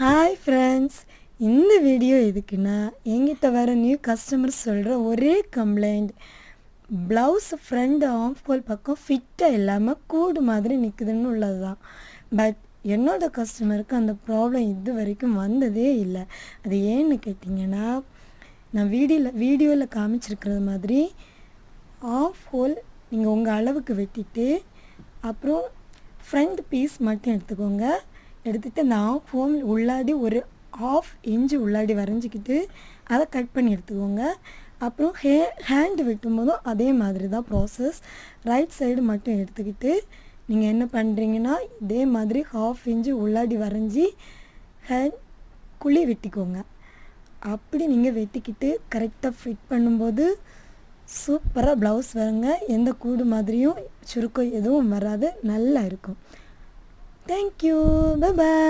Hi friends, இந்த video எதுக்குன்னா என்கிட்ட வர நியூ கஸ்டமர் சொல்கிற ஒரே complaint, blouse front of whole பக்கம் ஃபிட்டாக இல்லாமல் கூடு மாதிரி நிற்குதுன்னு உள்ளது தான். பட் என்னோடய கஸ்டமருக்கு அந்த ப்ராப்ளம் இது வரைக்கும் வந்ததே இல்லை. அது ஏன்னு கேட்டிங்கன்னா, நான் வீடியோவில் காமிச்சிருக்கிறது மாதிரி ஆஃப் ஹோல் நீங்கள் உங்கள் அளவுக்கு வெட்டிட்டு அப்புறம் ஃப்ரண்ட் பீஸ் மட்டும் எடுத்துக்கோங்க. எடுத்துகிட்டு அந்த ஆஃப் ஹோல் உள்ளாடி ஒரு ½ இன்ச்சு உள்ளாடி வரைஞ்சிக்கிட்டு அதை கட் பண்ணி எடுத்துக்கோங்க. அப்புறம் ஹேண்டு வெட்டும்போதும் அதே மாதிரி தான் ப்ராசஸ். ரைட் சைடு மட்டும் எடுத்துக்கிட்டு நீங்கள் என்ன பண்ணுறீங்கன்னா, இதே மாதிரி ½ இன்ச்சு உள்ளாடி வரைஞ்சி ஹேண்ட் குழி வெட்டிக்கோங்க. அப்படி நீங்கள் வெட்டிக்கிட்டு கரெக்டாக ஃபிட் பண்ணும்போது சூப்பராக ப்ளவுஸ் வருங்க. எந்த கூடு மாதிரியும் சுருக்கம் எதுவும் வராது, நல்லா இருக்கும். Thank you, bye bye.